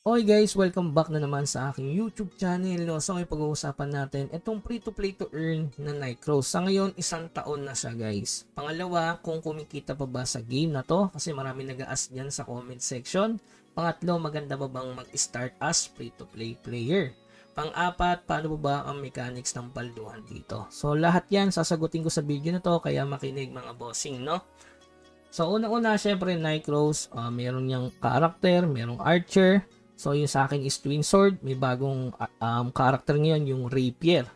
Okay guys, welcome back na naman sa aking YouTube channel. No? So ngayon pag-uusapan natin itong free to play to earn na Nightcross. Sa ngayon, 1 taon na siya guys. Pangalawa, kung kumikita pa ba sa game na to? Kasi marami nag-ask dyan sa comment section. Pangatlo, maganda ba bang mag-start as free to play player? Pang-apat, paano ba ang mechanics ng palduhan dito? So lahat yan sasagutin ko sa video na to, kaya makinig mga bossing, no? So una-una, syempre Nightcross, meron niyang character, merong archer. So, yung sa akin is Twin Sword. May bagong character ngayon, yung Rapier.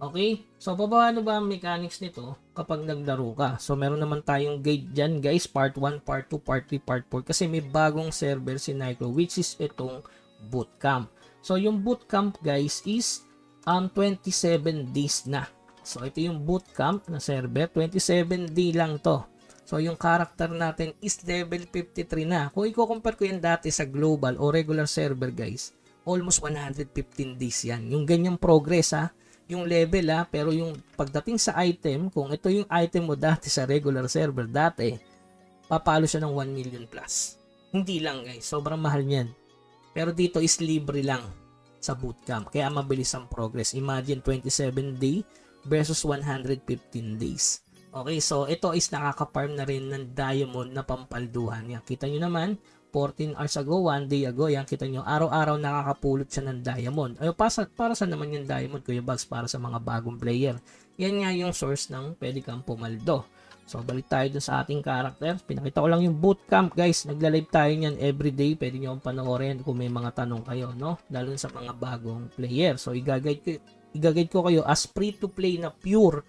Okay? So, paano ba ang mechanics nito kapag naglaro ka? So, meron naman tayong guide dyan, guys. Part 1, Part 2, Part 3, Part 4. Kasi may bagong server si Nightcross, which is itong bootcamp. So, yung bootcamp, guys, is 27 days na. So, ito yung bootcamp na server. 27 day lang to. So, yung character natin is level 53 na. Kung i-compare ko yan dati sa global o regular server, guys, almost 115 days yan. Yung ganyang progress, ha. Yung level, ha. Pero yung pagdating sa item, kung ito yung item mo dati sa regular server, dati, papalo siya ng 1 million plus. Hindi lang, guys. Sobrang mahal niyan. Pero dito is libre lang sa bootcamp. Kaya mabilis ang progress. Imagine 27 day versus 115 days. Okay, so ito is nakaka-farm na rin ng diamond na pampalduhan. Yan, kita nyo naman, 14 hours ago, 1 day ago, yan, kita nyo, araw-araw nakakapulot siya ng diamond. Ay, para sa naman yung diamond, Kuya Bugs, para sa mga bagong player. Yan nga yung source ng pwede kang pumaldo. So, balik tayo dun sa ating character. Pinakita ko lang yung bootcamp, guys. Nagla-live tayo niyan everyday. Pwede nyo akong panoorin kung may mga tanong kayo, no? Lalo sa mga bagong player. So, i-guide ko kayo as free to play na pure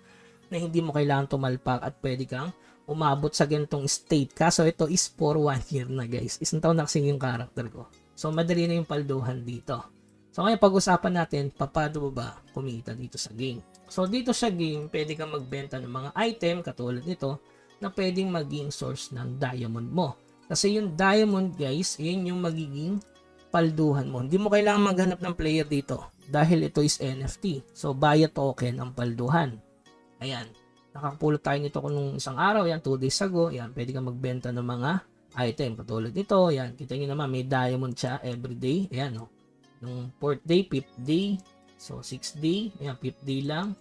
na hindi mo kailangan tumalpak at pwede kang umabot sa ganitong state. Kaso ito is for 1 year na, guys. 1 taon na kasi yung character ko. So, madali na yung palduhan dito. So, ngayon pag-usapan natin, paano ba kumita dito sa game? So, dito sa game, pwede kang magbenta ng mga item katulad nito na pwedeng maging source ng diamond mo. Kasi yung diamond, guys, yan yung magiging palduhan mo. Hindi mo kailangan maghanap ng player dito dahil ito is NFT. So, buy a token ang palduhan. Ayan, nakakapulot tayo nito nung isang araw, yan, 2 days ago, yan, pwede kang magbenta ng mga item, katulad nito, yan, kita nyo naman, may diamond siya everyday, ayan, no, nung 4th day, 5th day, so 6th day, ayan, 5th day lang,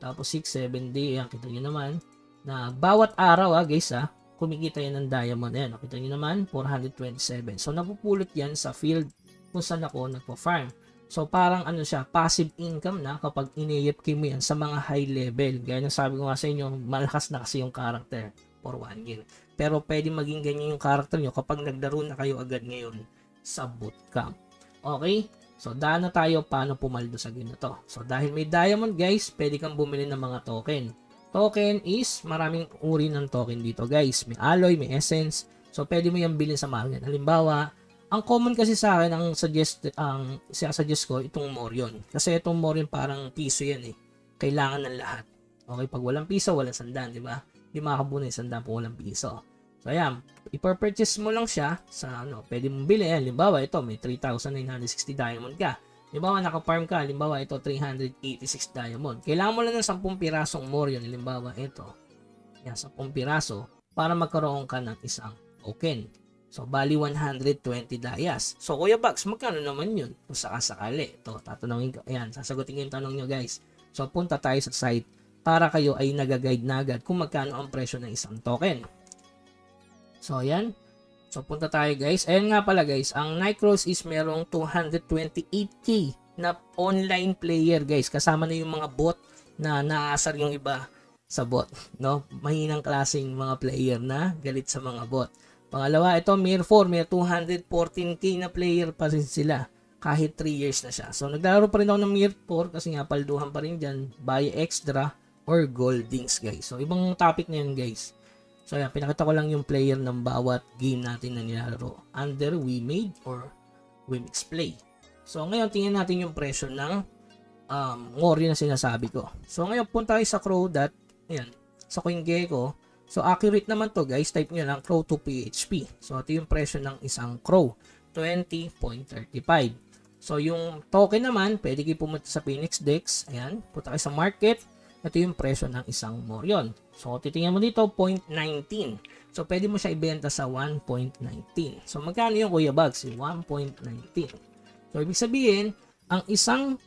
tapos 6th, 7th day, ayan, kita nyo naman, na bawat araw, guys, kumikita yan ng diamond, ayan, kita nyo naman, 427, so napupulot yan sa field kung saan ako nagpo-farm. So, parang ano siya, passive income na kapag ini-EFK mo yan sa mga high level. Gaya ng sabi ko nga sa inyo, malakas na kasi yung character for 1 year. Pero pwede maging ganyan yung character nyo kapag naglaro na kayo agad ngayon sa bootcamp. Okay? So, daan na tayo paano pumaldo sa game na to. So, dahil may diamond, guys, pwede kang bumili ng mga token. Token is, maraming uri ng token dito, guys. May alloy, may essence. So, pwede mo yung bilhin sa market. Halimbawa, ang common kasi sa akin, ang suggest ko, itong Morion. Kasi itong Morion parang piso yan eh. Kailangan ng lahat. Okay, pag walang piso, walang sandan, di ba? Di makabuo na yung sandan kung walang piso. So, ayan, ipapurchase mo lang siya sa, pwede mong bili. Ayan, limbawa, ito, may 3,960 diamond ka. Limbawa, naka-farm ka. Limbawa, ito, 386 diamond. Kailangan mo lang ng 10 pirasong Morion. Limbawa, ito. Yan, 10 piraso para magkaroon ka ng isang token. So, bali 120 dayas. So, Kuya Bugs, magkano naman yun? Kung sakasakali. Ito, tatanungin ko. Ayan, sasagutin ko yung tanong nyo, guys. So, punta tayo sa site para kayo ay nag-guide na agad kung magkano ang presyo ng isang token. So, ayan. So, punta tayo, guys. Ayan nga pala, guys. Ang Nightcross is merong 228k na online player, guys. Kasama na yung mga bot na naasar yung iba sa bot. No? Mahinang klaseng mga player na galit sa mga bot. Pangalawa, ito, Mir 4, may 214k na player pa rin sila. Kahit 3 years na siya. So, naglalaro pa rin ako ng Mir 4 kasi nga palduhan pa rin dyan. Buy extra or goldings, guys. So, ibang topic na yun, guys. So, yan, pinakita ko lang yung player ng bawat game natin na nilalaro. Under WeMade or WeMix Play. So, ngayon, tingnan natin yung presyo ng Mori na sinasabi ko. So, ngayon, punta tayo sa Crowdot. Ayan, sa CoinGecko. So, accurate naman to, guys. Type nyo lang Crow to PHP. So, ito yung presyo ng isang Crow. 20.35. So, yung token naman, pwede kayo pumunta sa Phoenix Dex. Ayan, punta kayo sa market. Ito yung presyo ng isang Morion. So, titingnan mo dito, 0.19. So, pwede mo siya ibenta sa 1.19. So, magkano yung Kuya Bugs? 1.19. So, ibig sabihin, ang isang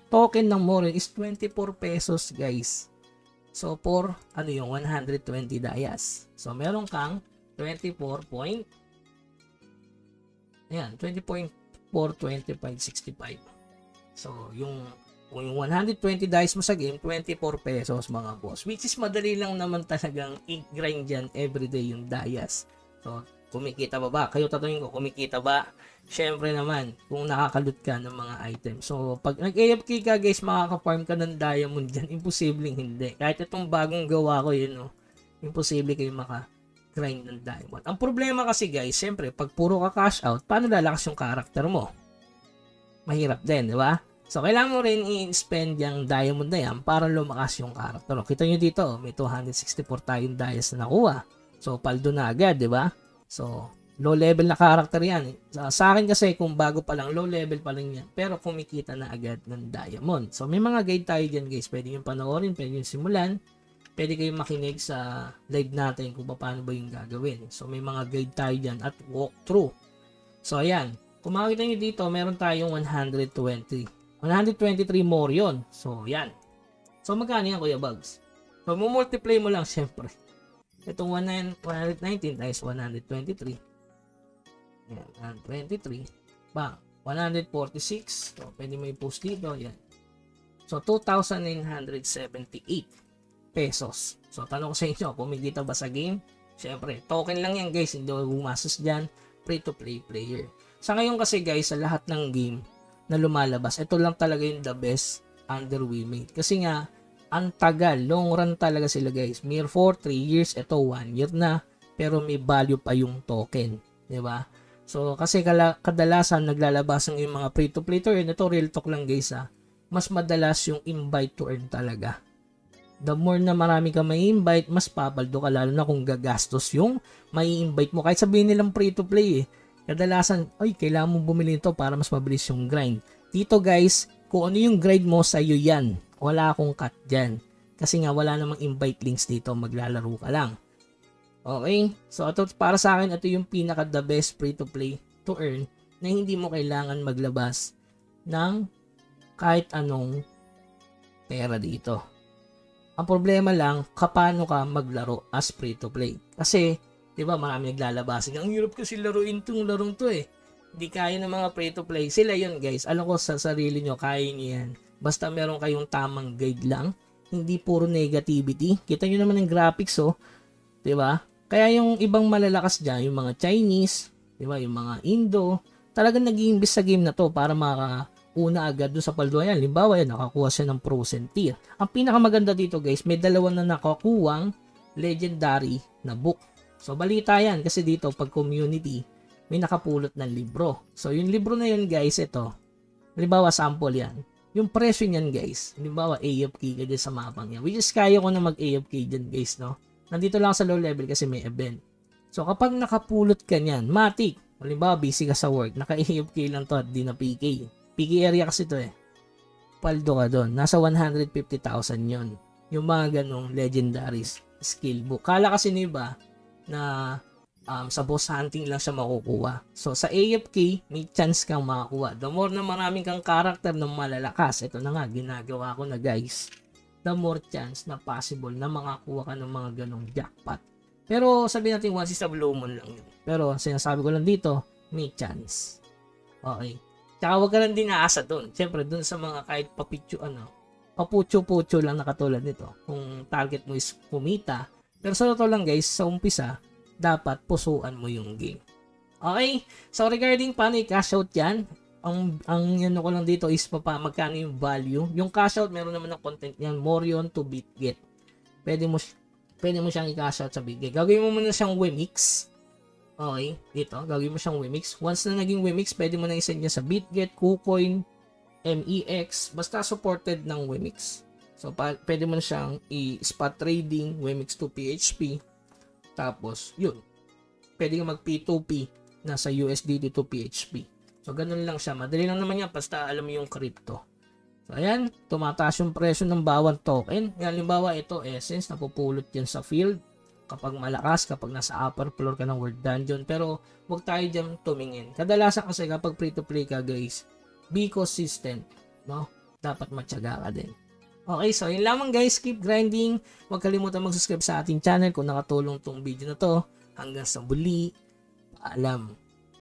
token ng Morion is 24 pesos, guys. So, for, ano yung 120 dayas. So, meron kang 24 point, ayan, 20.42565. So, kung yung 120 dice mo sa game, 24 pesos mga boss. Which is madali lang naman talagang i-grind dyan everyday yung dayas. So, kumikita ba? Kayo tatanungin ko, kumikita ba? Syempre naman, kung nakakalut ka ng mga items. So, pag nag-AFK ka guys, makaka-farm ka ng diamond dyan. Imposibleng hindi. Kahit itong bagong gawa ko yun, no? Imposible kayo maka-grind ng diamond. Ang problema kasi guys, syempre, pag puro ka cash out, paano lalakas yung character mo? Mahirap din, di ba? So, kailangan mo rin i-spend yung diamond na yan para lumakas yung character. Kita nyo dito, may 264 tayong dias na nakuha. So, paldo na agad, di ba? So, low level na character yan. Sa akin kasi, kung bago pa lang, low level pa lang yan. Pero kumikita na agad ng diamond. So, may mga guide tayo dyan guys. Pwede yung panoorin, pwede yung simulan. Pwede kayong makinig sa live natin kung paano ba yung gagawin. So, may mga guide tayo dyan at walkthrough. So, ayan. Kung makikita nyo dito, meron tayong 123 Morion. So, yan. So, magkano yan, Kuya Bugs? So, multiply mo lang, syempre. Itong 119 times 123. Yan, 123. Bang, 146. So, pwede mo i-post dito. Yan. So, 2,978 pesos. So, tanong ko sa inyo, kumikita ba sa game? Syempre, token lang yan, guys. Hindi ko gumastos dyan. Free-to-play player. Sa ngayon kasi, guys, sa lahat ng game na lumalabas, ito lang talaga yung the best under WeMade. Kasi nga, ang tagal, long run talaga sila guys. Mere 4, 3 years, ito 1 year na, pero may value pa yung token. Diba? So, kasi kadalasan naglalabas ng yung mga free-to-play to earn, ito real talk lang guys ha, mas madalas yung invite to earn talaga. The more na marami ka may invite, mas papaldo ka, lalo na kung gagastos yung may invite mo. Kahit sabihin nilang free-to-play kadalasan, ay, kailangan mong bumili nito para mas mabilis yung grind. Dito guys, kung ano yung grind mo, sa'yo yan. Wala akong cut dyan. Kasi nga, wala namang invite links dito. Maglalaro ka lang. Okay? So, ito, para sa akin, ito yung pinaka the best free to play to earn na hindi mo kailangan maglabas ng kahit anong pera dito. Ang problema lang, kapano ka maglaro as free to play. Kasi, diba, marami naglalabasin. Ang hirap kasi laruin itong larong to Hindi kaya ng mga free to play. Sila yun guys. Alam ko sa sarili nyo, kaya nyo yan. Basta meron kayong tamang guide lang. Hindi puro negativity. Kita nyo naman ng graphics diba? Kaya yung ibang malalakas dyan, yung mga Chinese, diba? Yung mga Indo, talagang nag-iimbis sa game na to para makauna agad doon sa paldo. Ayan, limbawa yan, nakakuha siya ng Frozen Tier. Ang pinakamaganda dito guys, may dalawa na nakakuwang legendary na book. So, balita yan kasi dito, pag community, may nakapulot ng libro. So, yung libro na yun, guys, ito. Halimbawa, sample yan. Yung presyo niyan, guys. Halimbawa, AFK ka dyan sa mapang yan. Which is, kaya ko na mag-AFK dyan, guys, no? Nandito lang sa low level kasi may event. So, kapag nakapulot ka niyan, matik. Halimbawa, busy ka sa work. Naka-AFK lang to at di na PK. PK area kasi to Paldo ka doon. Nasa 150,000 yon. Yung mga ganong legendaries skill book. Kala kasi ni iba na sa boss hunting lang siya makukuha. So, sa AFK, may chance kang makakuha. The more na maraming kang karakter na malalakas, ito na nga, ginagawa ko na guys, the more chance na possible na makakuha ka ng mga ganong jackpot. Pero, sabihin natin, once is a blue moon lang yun. Pero, sinasabi ko lang dito, may chance. Okay. Tsaka huwag ka lang din naasa doon. Siyempre, doon sa mga kahit paputyo-putyo lang na katulad nito. Kung target mo is kumita. Pero sa totoo lang guys, sa umpisa, dapat pusuan mo yung game. Okay? So regarding paano i-cash out yan, ang ano ko lang dito is magkano yung value. Yung cash out, meron naman ng content yan, Morion to BitGet. Pwede mo siyang i-cash out sa BitGet. Gagawin mo muna siyang Wemix. Okay? Dito, gagawin mo siyang Wemix. Once na naging Wemix, pwede mo na i-send niya sa BitGet, KuCoin, MEX, basta supported ng Wemix. So, pwede mo na siyang i-spot trading, Wemix to PHP. Tapos, yun. Pwede ka mag P2P na sa USDT to PHP. So, ganun lang siya. Madali lang naman yan, basta alam mo yung crypto. So, ayan. Tumataas yung presyo ng bawat token. Yan, halimbawa, ito, Essence, napupulot yan sa field. Kapag malakas, kapag nasa upper floor ka ng World Dungeon. Pero, huwag tayo dyan tumingin. Kadalasan kasi kapag free-to-play ka, guys, be consistent, no? Dapat matyaga ka din. Okay, so yun lamang guys, keep grinding. Huwag kalimutan mag-subscribe sa ating channel kung nakatulong tong video na to. Hanggang sa muli, paalam.